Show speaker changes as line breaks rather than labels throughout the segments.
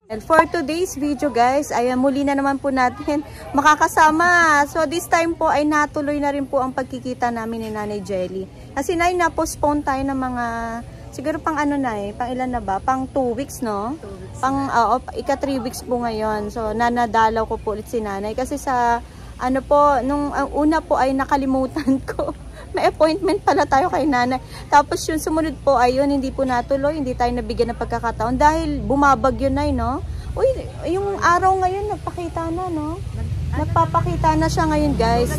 And for today's video guys, ay muli na naman po natin makakasama. So this time po ay natuloy na rin po ang pagkikita namin ni Nanay Jelly. Kasi na-postpone tayo ng mga, siguro pang ano na pang ilan na ba? Pang 2 weeks no?
2 weeks
pang, ika 3 weeks po ngayon. So nanadalaw ko po ulit si Nanay. Kasi sa, ano po, nung una po ay nakalimutan ko. May appointment pala tayo kay Nanay. Tapos yung sumunod po ay yun, hindi po natuloy, hindi tayo nabigyan ng pagkakataon dahil bumabagyo na no. Uy, yung araw ngayon nagpakita na no. Nagpapakita na siya ngayon guys.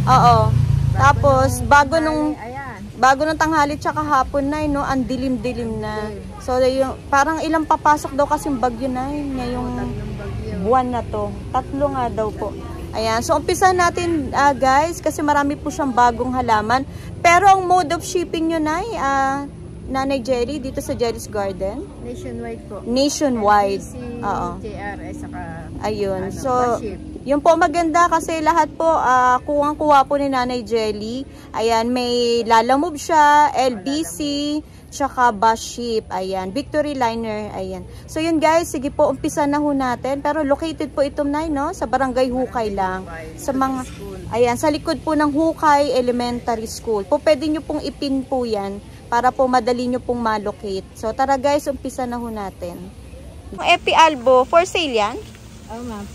Oo. Tapos bago nung tanghali tsaka hapon na no, ang dilim-dilim na. So yung parang ilang papasok daw kasi bagyo na ngayong buwan na to. 3 nga daw po. Ayan, so umpisa natin guys kasi marami po siyang bagong halaman. Pero ang mode of shipping nyo na Nanay Jelly dito sa Jelly's Garden?
Nationwide po.
Nationwide. Oo.
JRS saka
ayun. So, yun po maganda kasi lahat po kuwang-kuwa po ni Nanay Jelly. Ayan, may Lalamove siya, LBC, tsaka bus ship, ayan, Victory Liner, ayan. So yun guys, sige po, umpisa na ho natin. Pero located po itong no? Sa Barangay Hukay lang. Sa mga, ayan, sa likod po ng Hukay Elementary School. Po, pwede nyo pong ipin po yan para po madali nyo pong malocate. So tara guys, umpisa na ho natin. Yung Epi Albo, for sale yan?
Oh ma'am,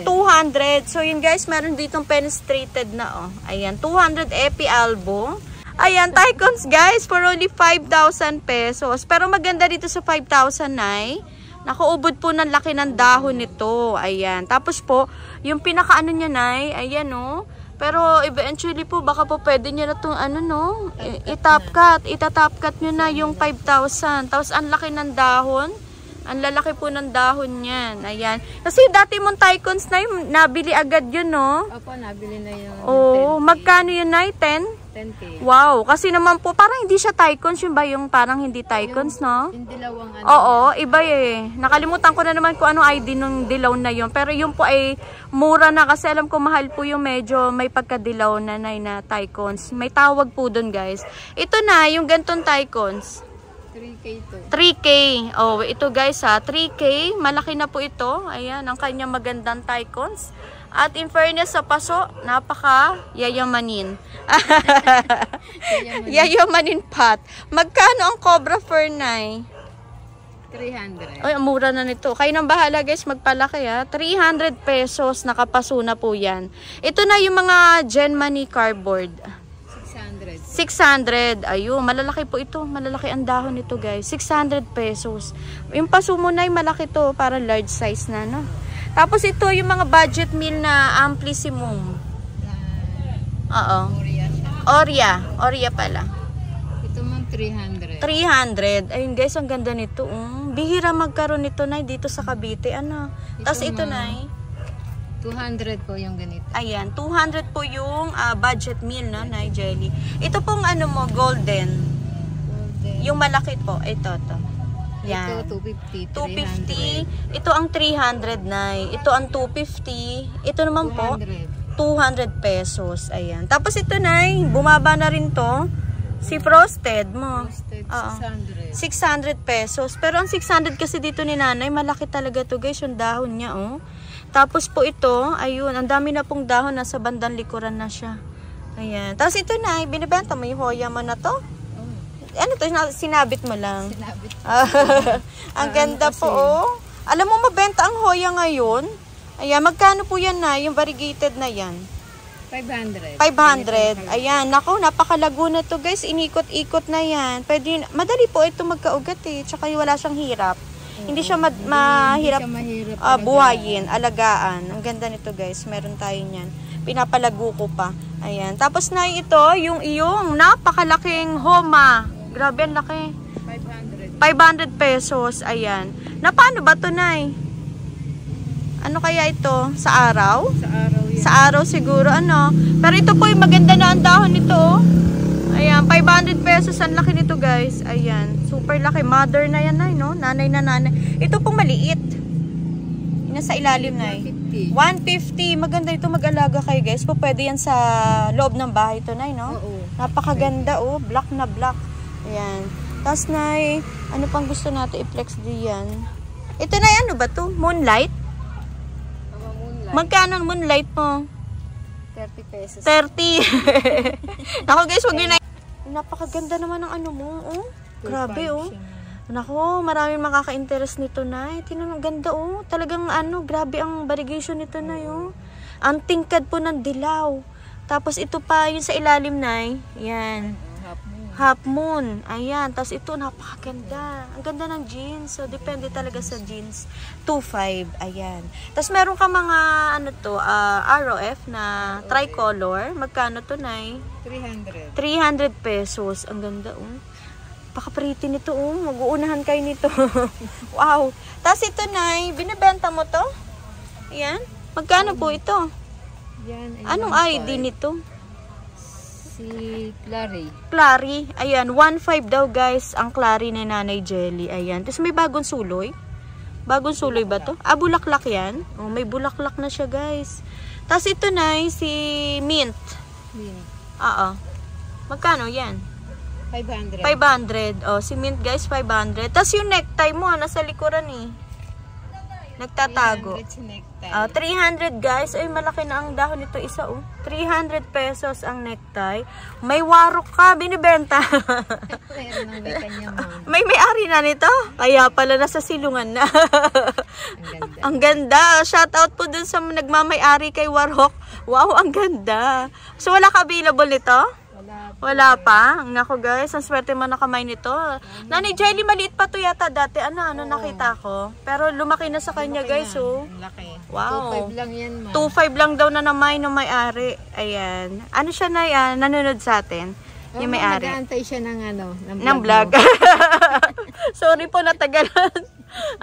200.
200. So yun guys, meron ditong penetrated na Ayan, 200 Epi Albo. Ayan, Tycons guys, for only 5,000 pesos. Pero maganda dito sa 5,000 nakaubod po ng laki ng dahon nito. Ayan. Tapos po, yung pinakaano niya ayan Pero eventually po, baka po pwede nyo na itong itap cut. Itatap cut nyo na yung 5,000. Tapos ang laki ng dahon. Ang lalaki po ng dahon niyan. Ayan. Kasi dati mong Tycons nabili agad yun, no?
Opo, nabili na yun.
Oo, magkano yun 10?
10K.
Wow, kasi naman po parang hindi siya Tycons, yun ba yung parang hindi Tycons, no?
Yung dilawang
Oo, iba Nakalimutan ko na naman kung ano ID nung dilaw na yun. Pero yun po ay mura na kasi alam ko mahal po yung medyo may pagkadilaw na Tycons. May tawag po dun guys. Ito na, yung gantong Tycons.
3K to.
3K. Oh, ito guys 3K. Malaki na po ito. Ayan, ang kanyang magandang Tycons. At in fairness sa paso, napaka yayamanin. Yayamanin pot. Magkano ang Cobra Fur
300.
Ay, mura na nito. Kayo nang bahala guys, magpalaki 300 pesos, nakapaso na po yan. Ito na yung mga Genmani cardboard. 600. Ayun, malalaki po ito. Malalaki ang dahon nito guys. 600 pesos. Yung paso mo malaki to. Para large size na, no? Tapos ito yung mga budget meal na Amplissimum. Oo. Oria pala.
Ito man 300.
300. Ayun guys, ang ganda nito. Bihira magkaroon nito dito sa Cavite. Tapos ito
200 po yung ganito.
Ayan, 200 po yung budget meal Nanay Jelly. Ito pong golden. Yung malaki po. Ito. Yan.
Ito
250.
250.
Ito ang 300 Ito ang 250. Ito naman
200.
po 200 pesos. Ayan. Tapos ito bumaba na rin to. Si Frosted mo.
600.
600 pesos. Pero ang 600 kasi dito ni Nanay, malaki talaga to guys, yung dahon niya Tapos po ito, ayun, ang dami na pong dahon, nasa bandang likuran na siya. Ayan. Tapos ito binibenta mo yung Hoya mo na to? Ano to? Sinabit mo lang?
Sinabit.
Ang ganda po Alam mo, mabenta ang Hoya ngayon. Ayan, magkano po yan yung variegated na yan?
500.
500. Ayan, naku, napakalago na to guys. Inikot-ikot na yan. Pwede, madali po ito magkaugat Tsaka wala siyang hirap. Hindi siya mahirap buhayin, alagaan. Ang ganda nito guys. Meron tayo niyan. Pinapalago ko pa. Ayan. Tapos ito, yung iyong napakalaking Homa. Grabe, ang laki. 500 pesos. Ayan. Paano ba ito, Ano kaya ito? Sa araw?
Sa araw yan.
Sa araw siguro, Pero ito po yung maganda na ang dahon nito, Ayan, 500 pesos. Ang laki nito, guys. Ayan, super laki. Mother na yan, no? Nanay na nanay. Ito pong maliit. Nasa ilalim, 150. Maganda ito mag-alaga kayo, guys. Pwede yan sa loob ng bahay ito, no?
Oo.
Napakaganda, Black na black. Ayan. Tapos na, ano pang gusto natin i-flex diyan? Ito na, ano ba to? Moonlight?
Moonlight.
Magkano ang moonlight mo?
30 pesos.
30. Naku guys, wag yun na. Napakaganda naman ng ano mo. Oh. Grabe oh. Naku, maraming makaka-interest nito na. Tingnan, ang ganda oh. Talagang ano, grabe ang variegation nito na oh. Ang tingkad po ng dilaw. Tapos ito pa, yung sa ilalim na. Yan. Half moon. Ayan. Tapos ito, napakaganda. Ang ganda ng jeans. So, depende talaga sa jeans. 2.5. Ayan. Tapos meron ka mga, ano to, ROF na tricolor. Magkano to, Nay?
300.
300 pesos. Ang ganda, oh. Paka-pretty nito, oh. Mag-uunahan kayo nito. Wow. Tapos ito, Nay, binibenta mo to? Ayan. Magkano po ito?
Yan.
Anong ID nito?
Si Clary.
Clary. Ayan, 1.5 daw guys ang Clary ni Nanay Jelly. Ayan. Tapos may bagong suloy. Bagong suloy ba to? Ah, bulaklak yan. Oh, may bulaklak na siya guys. Tapos ito na si Mint.
Mint.
Oo. Magkano yan?
500.
500. Oh, si Mint guys, 500. Tapos yung necktie mo, nasa likuran eh. Nagtatago.
300 si necktie.
300 guys. Ay, malaki na ang dahon nito isa oh. 300 pesos ang necktie. May warok ka, binibenta.
Meron ng may kanya mo.
May may-ari na nito. Kaya pala nasa silungan na. Ang ganda. Shout out po dun sa nagmamay-ari kay Warok. Wow, ang ganda. So, wala ka available nito? Wala pa. Ngako guys, ang swerte mo nakamay nito. Nanay Jelly, maliit pa to yata dati. Ano nakita ko. Pero lumaki na sa kanya guys, oh.
Laki.
Wow.
2.5 lang yan, ma.
2.5 lang daw na namay ng may-ari. Ayan. Ano siya na yan? Nanonood sa atin? Yung may-ari.
Nag-aantay siya ng
ng vlog. Sorry po, natagalan.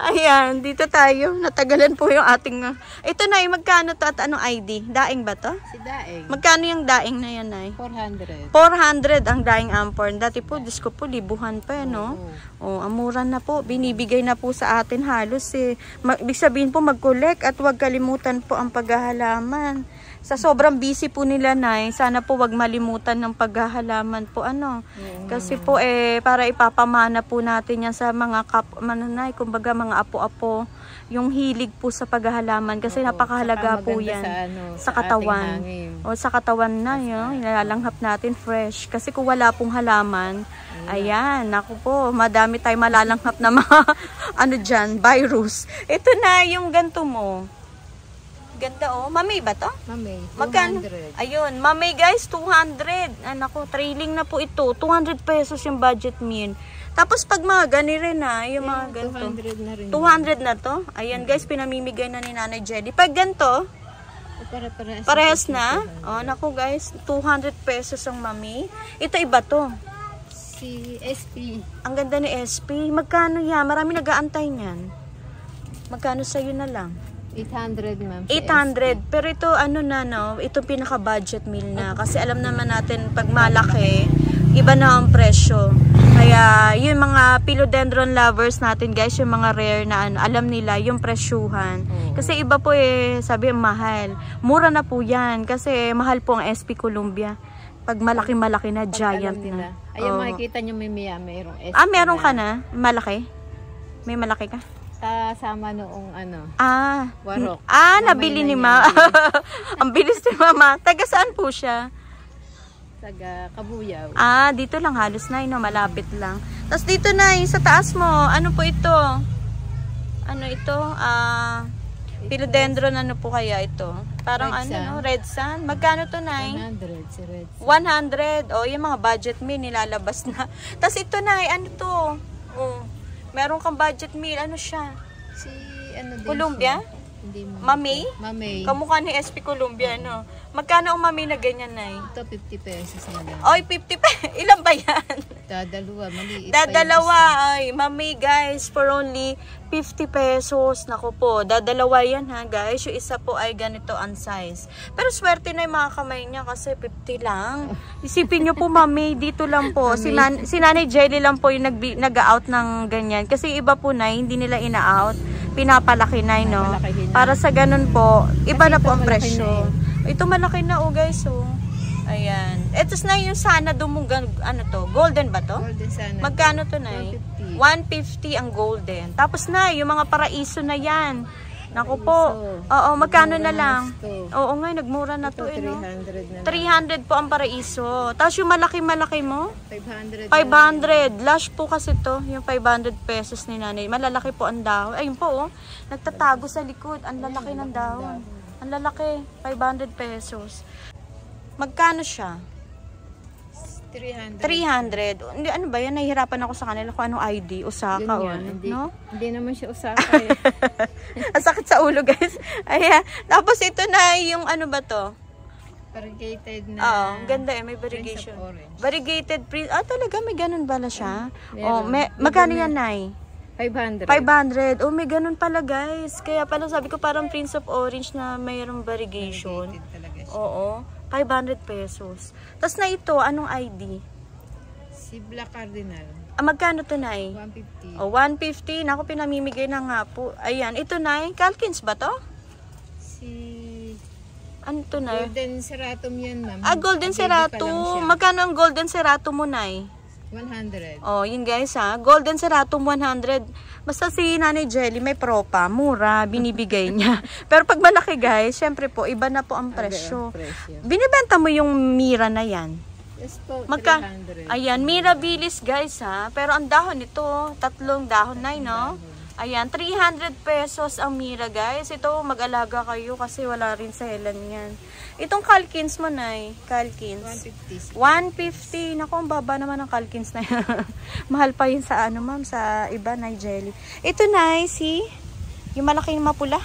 Ayan, dito tayo. Natagalan po yung ating... Ito na, magkano to at anong ID? Daing ba to?
Si Daing.
Magkano yung daing na yan, Nay?
400.
400 ang daing ampon. Dati po, Diyos ko po, libuhan pa yan, no? Oh, amuran na po. Binibigay na po sa atin halos eh. Ibig sabihin po, mag-collect at huwag kalimutan po ang paghahalaman. Sa sobrang busy po nila, Nay, sana po wag malimutan ng paghahalaman po, ano. Kasi po, para ipapamana po natin yan sa mga Nay, kumbaga mga apo-apo, yung hilig po sa paghahalaman. Kasi napakahalaga po yan sa katawan. O sa katawan na, yun, nilalanghap natin fresh. Kasi kung wala pong halaman, ayan, naku po, madami tayo malalanghap na mga, ano dyan, virus. Ito na, yung ganito mo. Ganda oh. Mamay ba to?
Mamay.
Magkano? Ayun. Mamay guys, 200. Nako, trailing na po ito. 200 pesos yung budget meal. Tapos pag mga gani rin na, yung mga ganito.
200 na rin.
200 na to. Ayan guys, pinamimigay na ni Nanay Jelly. Pag ganito, parehas na. Oh, nako guys, 200 pesos ang mami. Ito iba to.
Si SP.
Ang ganda ni SP. Magkano yan? Marami nag-aantay niyan. Magkano sa'yo na lang?
800, ma'am.
800. Pero ito, ano na, no? Ito pinaka-budget meal na. Kasi alam naman natin, pag malaki, iba na ang presyo. Kaya, yung mga philodendron lovers natin, guys, yung mga rare na, ano, alam nila, yung presyuhan. Kasi iba po sabi, mahal. Mura na po yan. Kasi mahal po ang SP Columbia. Pag malaki-malaki na, giant na.
Ayun, makikita nyo mayroong SP.
Meron ka na? Malaki? May malaki ka?
Kasama noong Warok.
Nabili ni Ma. Ang bilis ni Mama. Taga saan po siya?
Taga Kabuyaw.
Dito lang halos na, no? Malapit lang. Tapos dito na, sa taas mo, ano po ito? Ano ito? Philodendron, ano po kaya ito? Parang
Red Sun.
Red Sun. Magkano to, Nay?
100 si Red
Sun. 100. Yung mga budget meal, nilalabas na. Tapos ito, Nay, ano to? Meron kang budget meal. Ano siya?
Si
Columbia?
Hindi mo.
Mami?
Mami.
Kamukha ni SP Columbia, no? Magkano ang mami na ganyan, Nay?
Ito, 50 pesos na lang.
Oy, 50 pesos. Ilan ba yan?
Dadalawa, maliit.
Dadalawa, ay. Mami, guys, for only 50 pesos. Naku po, dadalawa yan, ha, guys. Yung isa po ay ganito ang size. Pero swerte na yung mga kamay niya kasi 50 lang. Isipin nyo po, Mami, dito lang po. Si Nanay Jelly lang po yung nag-out ng ganyan. Kasi iba po, na hindi nila ina-out. Pinapalaki na, no? Para sa ganun po, iba na po ang presyo. Ito malaki na, guys, Ayan. Etos na yung sana dumugan, ano to, golden ba to?
Golden sana.
Magkano to na 150 ang golden. Tapos na, yung mga paraiso na yan. Naku po. Oo, magkano na lang? Oo nga, nagmura na to.
Ito,
No?
300 na
300 po ang paraiso. Tapos yung malaki-malaki mo?
500.
500. Lash po kasi to. Yung 500 pesos ni nanay. Malalaki po ang dahon. Ayun po oh. Nagtatago sa likod. Ang lalaki ng dahon. Ang lalaki. 500 pesos. Magkano siya?
300.
300. Hindi, ano ba yan? Nahihirapan ako sa kanila kung anong ID. Osaka o ano, no?
Hindi naman siya Osaka eh.
Ang sakit sa ulo, guys. Ayan. Tapos ito na yung ano ba to?
Variegated na.
Oo, ganda eh. May variegation. Variegated print. Ah, talaga? May ganun pala siya? Oh, magkano yan, Nay?
500.
500. Oh, may ganun pala, guys. Kaya pala sabi ko parang Prince of Orange na mayroong variegation. Oo. 500 pesos. Tapos na ito, anong ID?
Si Black Cardinal.
Ah, magkano to, Nay?
150.
Oh, 150. Naku, pinamimigay na nga po. Ayan, ito, Nay. Calkins ba to?
Si...
Ano to, Nay?
Golden Ceratum yan, ma'am.
Ah, Golden Ceratum. Magkano ang Golden Ceratum mo, Nay?
100.
Oh, yun guys ha. Golden Ceratum 100. Basta si Nanay Jelly may propa, mura, binibigay niya. Pero pag malaki guys, syempre po, iba na po ang presyo. Binibenta mo yung Mira na yan?
Yes po, 300.
Ayan, Mirabilis guys ha. Pero ang dahon nito, 3 dahon na, no? Ayan, 300 pesos ang Mira guys. Ito, mag-alaga kayo kasi wala rin sa Helen yan. Itong Calkins mo, Nay. Calkins. 150. Naku, ang baba naman ng Calkins na yan. Mahal pa yun sa ano, ma'am, sa iba, Nay Jelly. Ito, Nay, yung malaking mapula.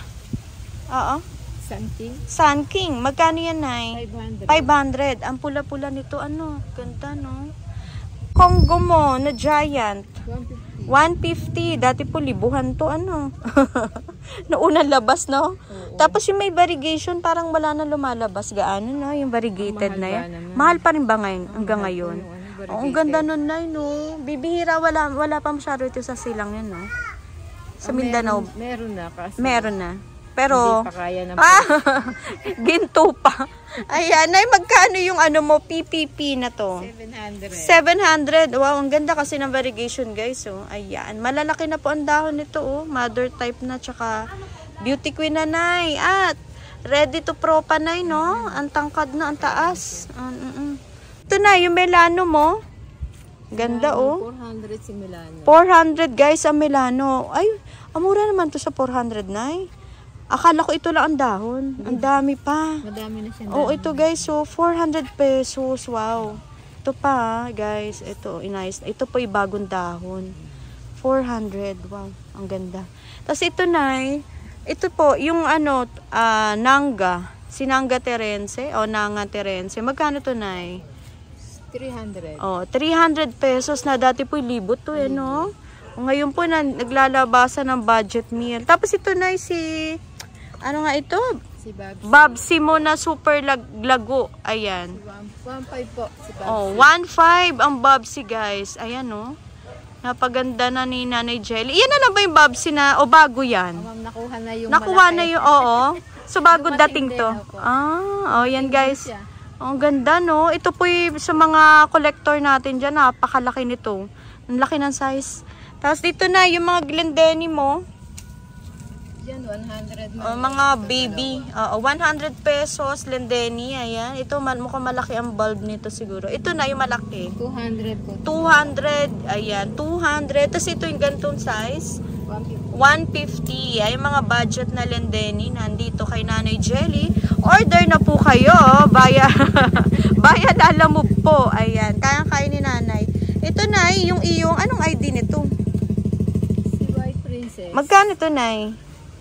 Oo.
Sun King.
Sun King. Magkano yan, Nay?
500.
500. Ang pula-pula nito, ano? Ganda, no? Congo mo, na giant. 150. Dati po, libuhan to, ano? Noong labas, no? Tapos yung may variegation, parang wala na lumalabas. Gaano, no? Yung variegated na yan. Mahal pa rin ba ngayon? Hanggang ngayon? Oo, ang ganda nun, Nay, no? Bibihira, wala pa masyado ito sa silang yan, no? Sa Mindanao.
Meron na. Kasi
meron na. Pero,
hindi pa kaya na
ginto pa. Ayan, Nay, magkano yung ano mo, PPP na to?
700.
700. Wow, ang ganda kasi ng variegation, guys, oh. Ayan, malalaki na po ang dahon nito, oh. Mother type na, tsaka beauty queen na, Nay. At, ready to propa, Nay, no? Ang tangkad na, ang taas. Ito na, yung Melano mo. Ganda, oh.
400 si Milano.
400, guys, ang Melano. Ay, amura naman to sa 400, Nay. Akala ko ito lang ang dahon. Ang dami pa.
Madami na siya.
Oh, ito guys, so 400 pesos. Wow. Ito pa, guys. Ito, inayos. Ito po yung bagong dahon. 400. Wow, ang ganda. Tapos ito, Nay. Ito po, yung ano, Nanga. Si Nanga Terence. O, Nanga Terence. Magkano to, Nay?
300.
Oh, 300 pesos na. Dati po libot to, eh, no? O, ngayon po, naglalabasan ng budget meal. Tapos ito, Nay, ano nga ito?
Si
Babsi mo na super lago. Ayan.
1.5 po. Si Babsi.
Oh, 1.5 ang Babsi, guys. Ayan, oh. Napaganda na ni Nanay Jelly. Iyan na lang ba yung Babsi na, o bago yan?
Ma'am, nakuha na yung
nakuha
malaki.
na yung, oo. So, bago dating to. Oh, yan, guys. Oh, ang ganda, no? Ito po yung, sa mga collector natin dyan, napakalaki nito. Ang laki ng size. Tapos dito na, yung mga Glendeni mo.
Yan, 100.
Mga baby. 100 pesos, Glendeni. Ayan. Ito, mukhang malaki ang bulb nito siguro. Ito na yung malaki.
200 po.
200. Ayan, 200. Tapos ito yung gantong size. 150. Ay, mga budget na Glendeni. Nandito kay Nanay Jelly. Order na po kayo. Baya Lalamove po. Ayan. Kaya ni Nanay. Ito, Nay, yung iyong, anong ID nito?
Si White Princess.
Magkano ito, Nay?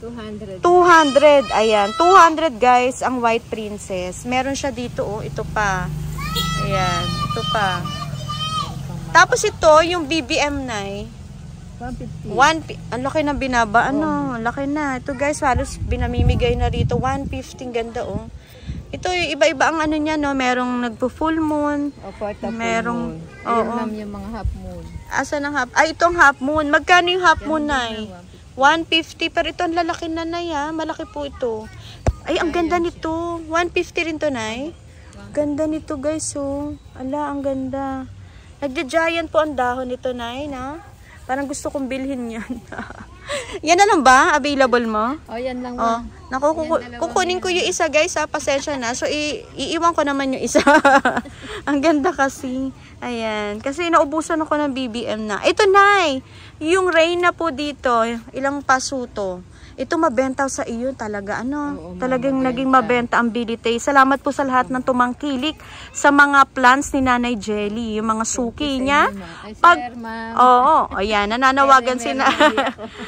200.
200. Ayan. 200, guys, ang White Princess. Meron siya dito, oh. Ito pa. Ayan. Ito pa. Tapos ito, yung BBM, Nay.
150.
Ang laki na binaba. Ano? Ang laki na. Ito, guys, halos binamimigay na rito. 150. Ganda, oh. Ito, iba-iba ang ano niya, no? Merong nagpo-full moon.
Opo, ito
merong,
full moon. Ayun, yung mga half moon.
Asa ng half? Ay, itong half moon. Magkano yung half moon, Nay? 150. Pero ito, ang lalaki na, Nay, ha? Malaki po ito. Ay, ang ganda nito. 150 rin to, Nay. Ganda nito guys, oh. Ala, ang ganda. Nagja-giant po ang dahon nito, Nay, na? Parang gusto kong bilhin yan. Yan na lang ba? Available mo?
Oh, yan lang.
Oh, naku, kukunin ko yung isa guys, ha? Pasensya na. So, iiwan ko naman yung isa. Ang ganda kasi. Ayan. Kasi naubusan ako ng BBM na. Ito, Nay. Yung Reyna po dito. Ilang paso to? Ito mabenta sa iyo talaga. Ano?
Oo,
talagang
mabenta.
naging mabenta ang bilite. Salamat po sa lahat ng tumangkilik sa mga plants ni Nanay Jelly. Yung mga suki niya. Oo, ayan, nananawagan sina.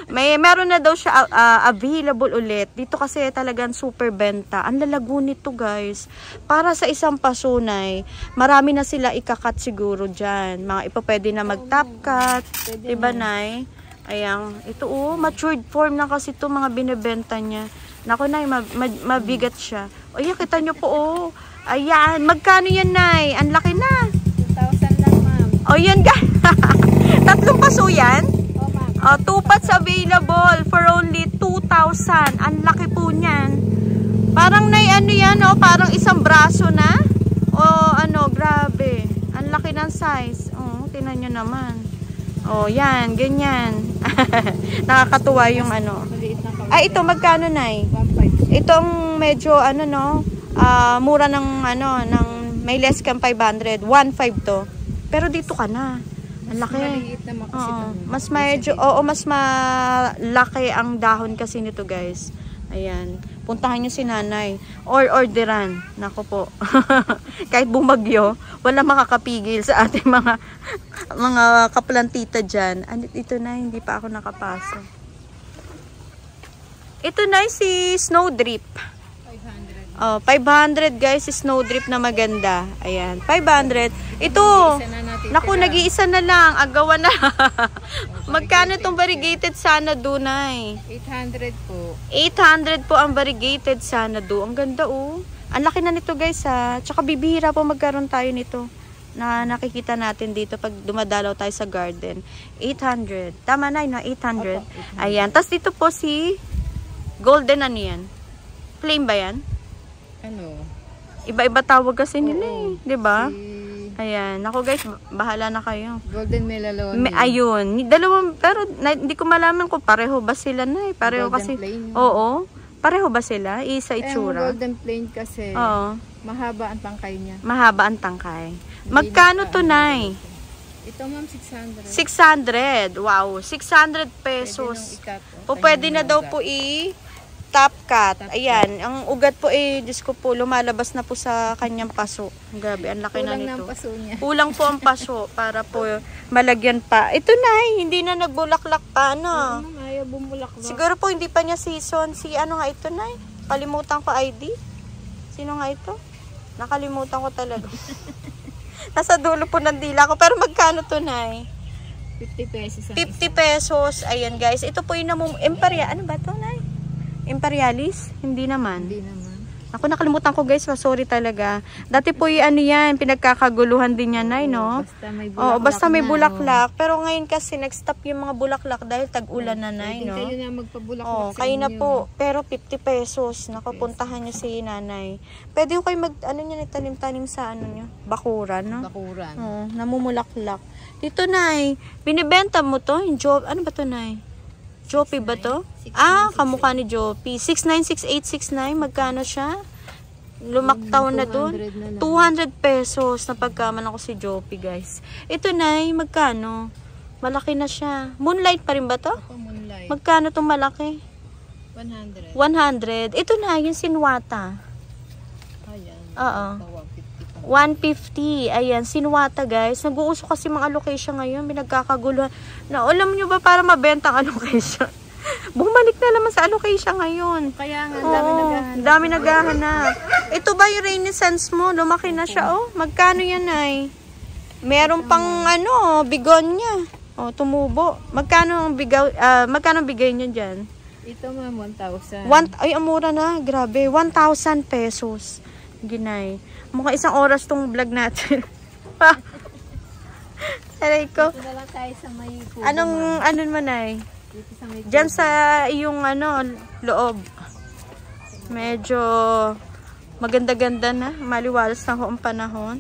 Meron na daw siya available ulit. Dito kasi talagang super benta. Ang lalago nito, guys. Para sa isang pasunay, marami na sila ikakat siguro dyan. Mga pwede na mag-top cut. Diba, Nay? Ayan, ito matured form na kasi ito mga binibenta niya. Naku, Nay, mabigat siya. O yan, kita nyo po, Ayan, magkano yan, Nay? Ang laki na.
2,000 lang, ma'am.
O yan, guys. 3 paso yan?
Oh, ma'am.
2 pots available for only 2,000. Ang laki po niyan. Parang, Nay, ano yan, parang isang braso na. Grabe. Ang laki ng size. Tingnan nyo naman. Yan, ganyan. Nakakatuwa yung ito magkano, Nay?
1,500.
Itong medyo mura ng ng may less kang 500, 1,500 to. Pero dito ka na. Ang laki.
Maliit naman kasi
Mas medyo mas malaki ang dahon kasi nito, guys. Ayan. Puntahan niyo si Nanay or orderan. Nako po. Kahit bumagyo, wala makakapigil sa ating mga kaplantita diyan. Ito na, hindi pa ako nakapasok. Ito na si Snowdrip. 500 guys, Snowdrip na maganda. Ayan, 500. Ito. Naku, nag-iisa na lang. Agawan na. Magkano itong variegated Sanadu, Nay?
800 po.
800 po ang variegated Sanadu. Ang ganda, Ang laki na nito, guys, ha. Tsaka bibihira po magkaroon tayo nito na nakikita natin dito pag dumadalaw tayo sa garden. 800. Tama, Nay, no? 800.
Opo, 800.
Ayan. Tapos dito po si Golden ano yan? Plain ba yan? Iba-iba tawag kasi nila diba? Ayan. Ako guys, bahala na kayo.
Golden Melalone.
Ayun. Dalawang, pero hindi ko malaman kung pareho ba sila, na pareho
golden
kasi.
Plain,
Oo. Pareho ba sila? Isa itsura.
Golden Plain kasi.
Oo.
Mahaba ang tangkay niya.
Mahaba ang tangkay. Magkano to, Nay?
Ito, ma'am, 600.
600. Wow. 600 pesos. Pwede na daw po top cut. Ayan, ang ugat po Diyos ko po, lumalabas na po sa kanyang paso. Grabe, ang laki na nito. Kulang po ang paso para po malagyan pa. Ito, Nay, hindi na nagbulaklak pa,
Ayaw bumulaklak.
Siguro po hindi pa niya season. Ano nga ito, Nay? Kalimutan ko ID. Sino nga ito? Nakalimutan ko talaga. Nasa dulo po ng dila ko. Pero magkano to, Nay?
50 pesos.
50 pesos. Ayan, guys. Ito po yung Ano ba to, Nay? Imperialis? Hindi naman.
Hindi naman.
Ako nakalimutan ko, guys. Sorry talaga. Dati po yung yan, pinagkakaguluhan din yan, Nay, no?
Basta may bulaklak.
Basta may bulaklak. Pero ngayon kasi nag-stop yung mga bulaklak dahil tag-ulan na, Nay, no?
Kayo na magpabulaklak sa
kayo na
inyo.
po. Pero 50 pesos. Nakapuntahan nyo si Nanay. Pwede ko kayo nagtanim-tanim sa nyo? Bakuran, no?
Bakuran.
Namumulaklak. Dito, Nay. Binibenta mo to? Ano ba to, Nay? Jopi ba to? Kamukha ni Jopi. 696869. Magkano siya? Lumaktaw na dun. 200 pesos. Napagkaman ako si Jopi, guys. Ito, Nay, magkano? Malaki na siya. Moonlight pa rin ba to?
Moonlight.
Magkano tong malaki?
100.
100. Ito na, yung Sinwata.
Ayan.
Oo.
150 pa.
150. Ayan, Sinwata, guys. Nag-uuso kasi mga alocasia ngayon. Binagkakaguluhan. Alam nyo ba para mabenta ang alocasia? Bumalik na naman sa alocasia ngayon.
Kaya nga,
dami naghahanap. Ito ba yung Renaissance mo? Lumaki na siya, Magkano yan, Nay? Meron pang, bigonya. Tumubo. Magkano ang bigay nyo dyan?
Ito, ma'am, 1,000.
Ay, amura na. Grabe. 1,000 pesos. Ginay. Mukhang isang oras tong vlog natin. Aray ko.
Dito na lang tayo sa may kubo.
Ano man ay?
Dito sa may kubo.
Diyan sa iyong loob. Medyo Maganda-ganda na. Maliwalas na ho ang panahon.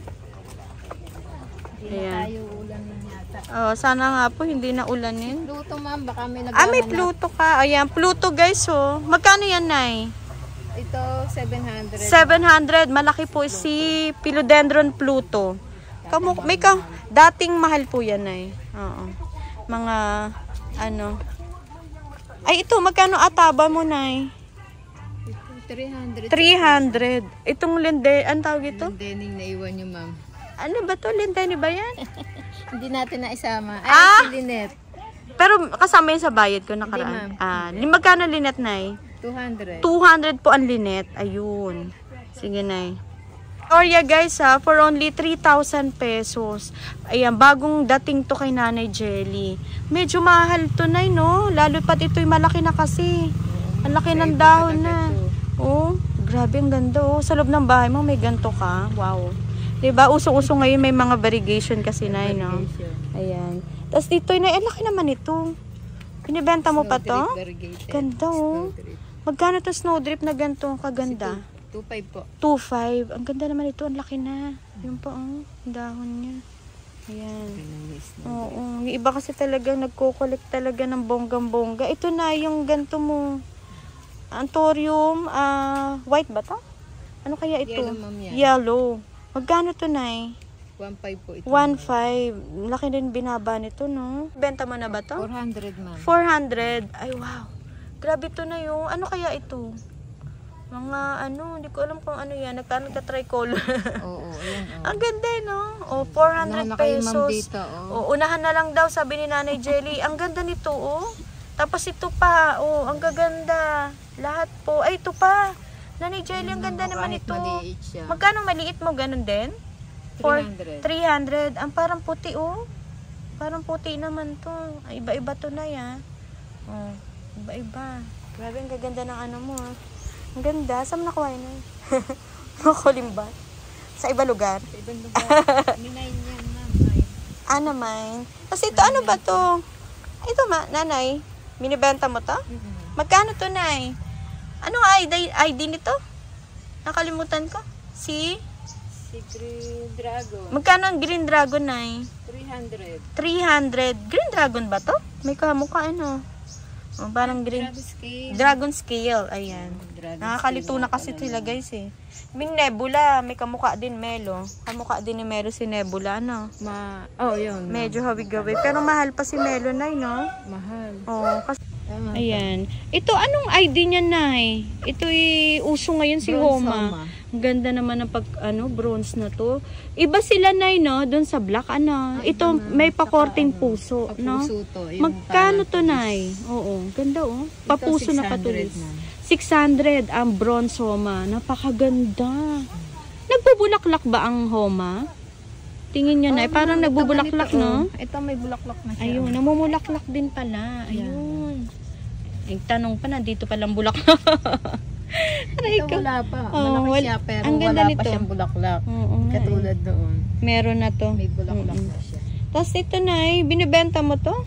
Hindi na tayo ulan na yata.
Oh, sana nga po hindi na ulanin.
Pluto ma'am, baka may
May Pluto ka. Ayan, Pluto guys, oh. Magkano yan, Nay?
Ito, 700.
700. Malaki po si Philodendron Pluto. Dating mahal po yan, Nay. Oo. Mga, ano. Ay, ito, magkano ataba mo, Nay?
300.
300. Itong linde, ang tawag ito?
Lindening na iwan nyo ma'am.
Ano ba to? Lindeni ba yan?
Hindi natin na isama.
Ah!
Si Linet.
Pero kasama yun sa bayad ko nakaraan. Magkano linet, Nay?
200.
200 po ang linet. Ayun. Sige, Nay. Orya guys ha, for only 3,000 pesos. Ayan, bagong dating to kay Nanay Jelly. Medyo mahal to, Nay, no? Lalo pat ito'y malaki na kasi. Ang laki ng dahon na. Oh, grabe ang ganda, oh. Sa loob ng bahay mo may ganto ka. Wow. Diba, uso-uso ngayon may mga variegation kasi, Nay, no? Ayan. Tapos dito, Nay, ang laki naman ito. Binibenta mo pa to? Ganda, oh. Magkano to snowdrip na ganto? Kaganda.
2.5 po.
2.5. Ang ganda naman ito. Ang laki na. Yun pa, oh. Dahon niya. Ayan. Oo. Yung iba kasi talagang nagko-collect talaga ng bonggang-bongga. Ito na yung ganto mo. Anthurium, white ba to? Ano kaya ito?
Yellow, ma'am, yan.
Yellow. Magkano to, Nay?
1.5 po ito.
1.5. Laki din binaba nito, no? Benta mo na ba to?
400 ma'am.
400. Ay, wow. Grabe to na yung, ano kaya ito? Mga, hindi ko alam kung ano yan. Nagka-tricolor.
Oo, ayan.
Ang ganda, no? O, 400 pesos.
Dito,
O, unahan na lang daw, sabi ni Nanay Jelly. Ang ganda nito, oh. Tapos ito pa, oh, ang gaganda. Lahat po. Ay, ito pa. Nanay Jelly, ang ganda naman ito.
Maliit siya.
Magkano maliit mo? Ganun din?
300.
300. Ang parang puti, oh. Parang puti naman to. Ay, iba-iba to na, ya. Oh, iba-iba. Grabe, ang gaganda ng ano mo, ah. Ang ganda. Saan mo nakuha yun, eh? Makulimbat. Sa iba lugar?
Sa ibang lugar. Minay niyan, ma'am.
Naman. Tapos ito, ano ba to? Ito, Nanay. Binibenta mo to? Magkano to, Nay? Ano ID nito? Nakalimutan ko.
Si Green Dragon.
Magkano ang Green Dragon, Nay?
300.
300. Green Dragon ba to? May kamukha, ano? Oh, parang green. Dragon scale. Ayan. Nakakalito na kasi sila, guys, eh. May Nebula. May kamukha din, Melo. Kamukha din ni Melo si Nebula, no?
Yun.
Medyo hawig-hawig. Pero mahal pa si Melo, Nay, no?
Mahal.
Oh, kasi ayan. Ito, anong ID niya, Nay? Ito'y uso ngayon si Homa. Ang ganda naman ng bronze na to. Iba sila, Nay, no? Doon sa black, ano? Ito, may pakorting puso, no?
Puso to.
Magkano to, Nay? Oo, ganda, oh. Papuso na patulis. 600 ang bronze Homa. Napakaganda. Nagbubulaklak ba ang Homa? Tingin nyo, Nay. Parang nagbubulaklak, no?
Ito may bulaklak na siya.
Ayun, namumulaklak din pala. Ayun. Ay, tanong pa, nandito palang bulaklak.
Ito wala pa. Malaki siya, pero
ang ganda
wala
nito.
pa siyang bulaklak.
Oo,
Katulad doon.
Meron na to.
May bulaklak na siya.
Tapos ito, Nay, binibenta mo to?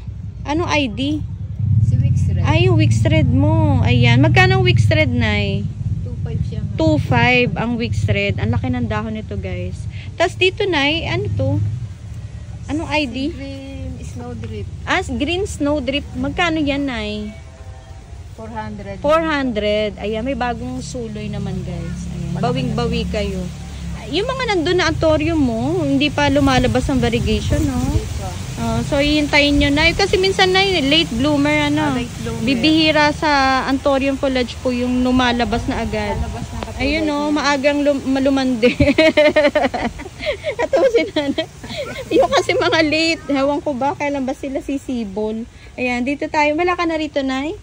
Anong ID?
Si Wix Red.
Ay, yung Wix Red mo. Ayan. Magkano ang Wix Red, Nay?
2.5 siya.
2.5 ang Wix Red. Ang laki ng dahon nito, guys. Tapos dito, Nay, ano to? Anong ID?
Green Snowdrip.
Green Snowdrip. Magkano yan, Nay?
400.
400. Ayan, may bagong suloy naman, guys. Ayan, bawing-bawi kayo. Yung mga nandun na anthurium mo, hindi pa lumalabas ang variegation, no? So, hintayin nyo na. Kasi minsan na late bloomer, ano?
Late bloomer.
Bibihira sa anthurium foliage po yung lumalabas na agad. Ayun, no? Maagang lumande. Ito si Nana. Yung kasi mga late. Ewan ko ba, kailan ba sila sisibol? Ayan, dito tayo. Wala ka na rito, Nay?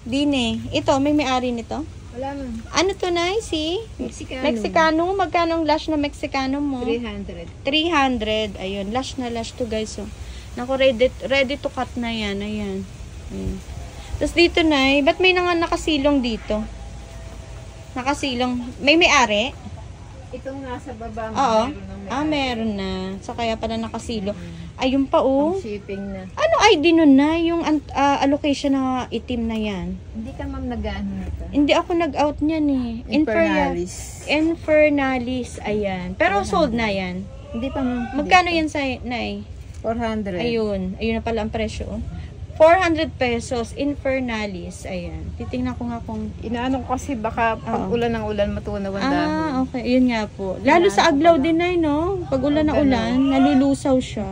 Dine. Ito, may-ari nito?
Wala man.
Ano to, Nay? Si? Mexicano. Magkano ang lash na Mexicano mo?
300.
300. Ayun, lash na lash to, guys. So, naku, ready to cut na yan. Ayan. Tapos dito, Nay, ba't may nakasilong dito? Nakasilong. May-ari?
Itong nasa baba.
Oo. Meron na. So, kaya pala nakasilong. Ayun pa, oh.
Shipping na.
Ano ID nun na, yung allocation na itim na yan.
Hindi ka ma'am nag-ano nito.
Hindi ako nag-out niyan eh. Infernalis, ayan. Pero sold na yan.
Hindi pa ma'am.
Magkano yan sa Nay?
400.
Ayun na pala ang presyo. 400 pesos, Infernalis. Ayan. Titingnan ko nga kung...
Inaano ko kasi baka pag ulan ng ulan matunaw ang dahon.
Okay. Yun nga po. Lalo sa Aglaw din na no? Pag ulan na ulan, nalulusaw siya.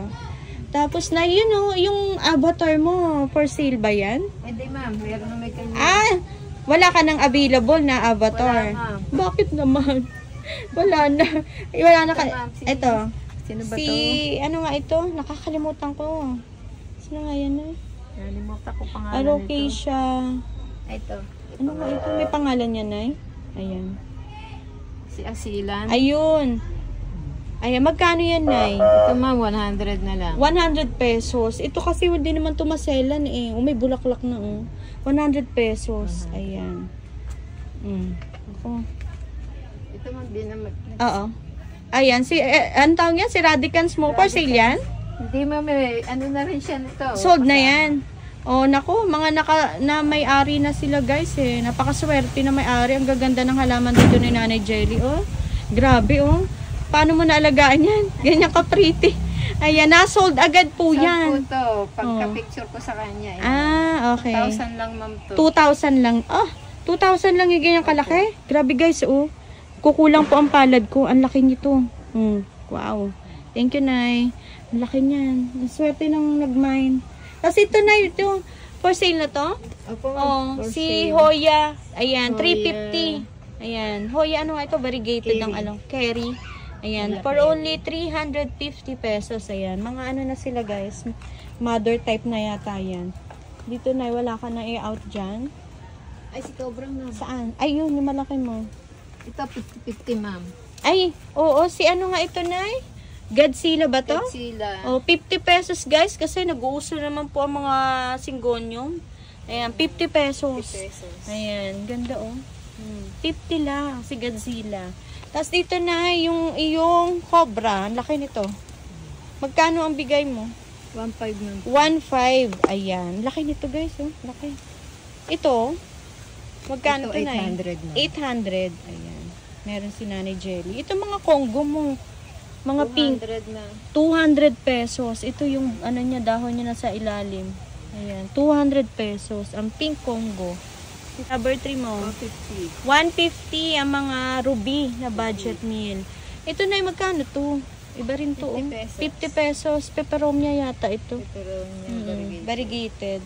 Tapos na yun yung avatar mo, for sale ba yan?
Hindi ma'am, meron na may kanya.
Wala ka nang available na avatar.
Wala, ma'am.
Bakit naman? Wala na. Wala na ka. Ito.
Sino ba to?
Ano nga ito? Nakakalimutan ko. Sino nga yan eh?
Nalimutan ko pangalan
Alocasia.
Ito.
Ano nga ito? May pangalan yan eh. Ayan.
Si Asilan.
Ayun. Ayan, magkano yan, Nay?
Ito ma'am, 100 na lang.
100 pesos. Ito kasi hindi naman tumaselan eh. May bulaklak na 100 pesos. Ayan. Ako.
Ito ma'am, di naman.
Oo. Ayan, ang tawag yan? Si Radicans mo. For sale yan?
Hindi ma'am, ano na rin siya nito.
Sold na yan. Naku, mga na may-ari na sila guys eh. Napakaswerte na may-ari. Ang gaganda ng halaman dito ni Nanay Jelly. Grabe Paano mo naalagaan yan? Ganyan ka pretty. Ayan, na-sold agad po yan.
Sold po to. Pagka-picture ko sa kanya.
Okay.
2,000 lang ma'am to.
2,000 lang. 2,000 lang yung ganyan kalaki. Grabe guys, kukulang po ang palad ko. Ang laki nito. Wow. Thank you, Nay. Ang laki niyan. Ang swerte ng nag-mine. Tapos ito na ito. For sale na to?
Opo,
si Hoya. Ayan, 350. Ayan. Hoya, ano nga ito? Variegated ng Kerry. Ayan. For only 350 pesos. Ayan. Mga ano na sila guys. Mother type na yata yan. Dito na, wala ka na i-out dyan.
Ay, si Cobrang na.
Saan? Ayun, yung malaki mo.
Ito, 50-50 ma'am.
Ay, oo. Si ano nga ito, Nay? Godzilla ba to?
Godzilla.
50 pesos guys kasi nag-uuso naman po ang mga Syngonium. Ayan, 50 pesos.
50 pesos.
Ayan, ganda 50 lang si Godzilla. Tapos dito na yung iyong Cobra. Ang laki nito. Magkano ang bigay mo?
1.5
1.5. Ayan. Laki nito guys. Laki. Ito. Magkano ito,
800
na? 800. Ayan. Meron si Nanay Jelly. Ito mga Congo mo. Mga pink.
200 na.
200 pesos. Ito yung ano niya, dahon niya nasa ilalim. Ayan. 200 pesos. Ang pink Congo. Number 3 mo.
150.
150 ang mga ruby na budget meal. Ito na yung magkano to? Iba rin to.
50 pesos.
50 pesos. Peperomia yata ito.
Peperomia
Variegated.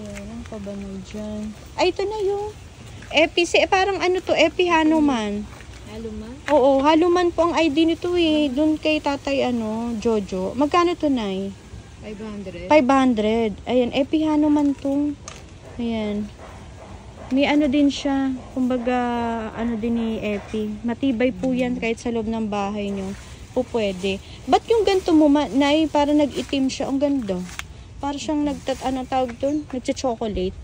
Ayan. Ang pa ba mo dyan? Ay, ito na yung Epi. Parang ano to? Epi Hanuman.
Haluman?
Oo. Haluman po ang ID nito eh. Doon kay tatay Jojo. Magkano to, Nay?
500.
500. Ayan. Epi Hanuman to. Ayan. May ano din siya, kumbaga, ano din ni Epi. Matibay po yan kahit sa loob ng bahay nyo. Po pwede. Ba't yung ganito mo, Nay, para nag-itim siya? Ang ganda. Para siyang tawag doon? Nagcha-chocolate.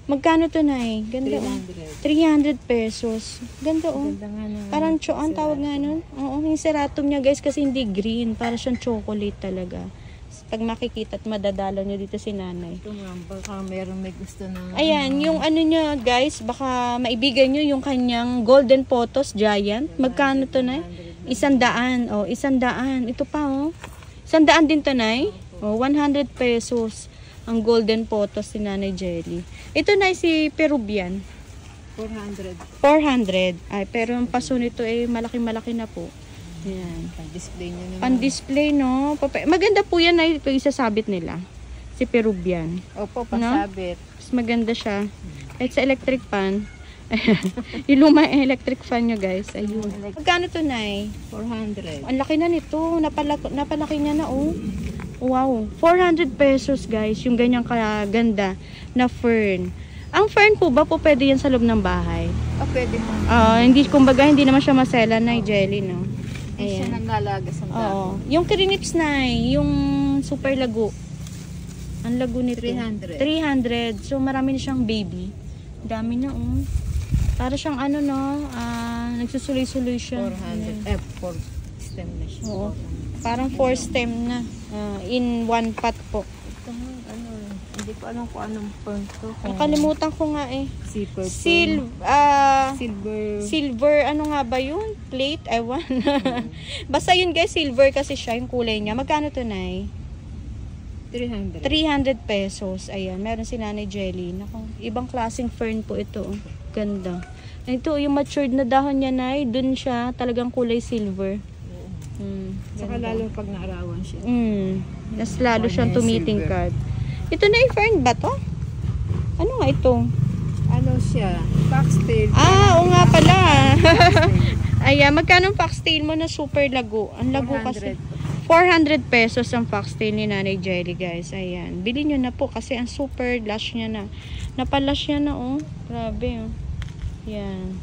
Magkano to, Nay? Ganda. 300 pesos. Ganda,
Ganda nga na.
Parang ang tawag nga nun. Oo, yung seratum niya, guys, kasi hindi green. Para siyang chocolate talaga. Pag makikita at madadalo nyo dito si Nanay.
Ito nga, baka meron may gusto na.
Ayan, yung ano niya guys, baka maibigay nyo yung kanyang Golden Photos Giant. Magkano to, Nay? 100. 100. Ito pa, 100 din to, Nay. 100 pesos ang Golden Photos si Nanay Jelly. Ito, Nay, si Peruvian.
400.
400. Ay, pero ang paso nito malaki-malaki na po. Ayan.
Pan-display nyo naman.
Pan-display, no? Maganda po yan, Nay, pag isasabit nila. Si Peruvian.
Opo, pasabit.
Mas maganda siya. Kahit sa electric fan. Yung luma electric fan nyo, guys. Ayun. Magkano to, Nay?
400.
Ang laki na nito. Napalaki niya na, Wow. 400 pesos, guys. Yung ganyang kaganda na fern. Ang fern po ba po pwede yan sa loob ng bahay?
Pwede mo.
Kumbaga, hindi naman siya masela na jelly, no?
Hindi siya nangalaga sa dahon.
Yung crinips, Nay, yung super lago. Ang lago nito.
300.
300. So, marami na siyang baby. Dami na, Para siyang nagsusuloy-suloy siya.
400. 4 stem na siya.
Oo. Parang 4 stem na. In one pot po.
Ito nga Hindi ko alam kung anong fern to.
Nakalimutan ko nga eh.
Zipper. Silver.
Silver, ano nga ba yun? Plate? Ewan. Basta yun guys, silver kasi siya, yung kulay niya. Magkano to, Nay?
300.
300 pesos. Ayan, meron si Nanay Jelly. Naku, ibang klaseng fern po ito. Ganda. Ito, yung matured na dahon niya, Nay, dun siya, talagang kulay silver.
Saka lalo pag naarawan siya.
Mas lalo siyang tumitingkad. Ito na yung fern ba to? Ano nga ito?
Ano siya? Foxtail.
Oo nga pala. Ayan, magkano ang foxtail mo na super lago? Ang lago kasi. 400 pesos ang foxtail ni Nanay Jelly, guys. Ayan. Bili nyo na po kasi ang super lush niya na. Napalash niya na, oh. Grabe, oh. Yan.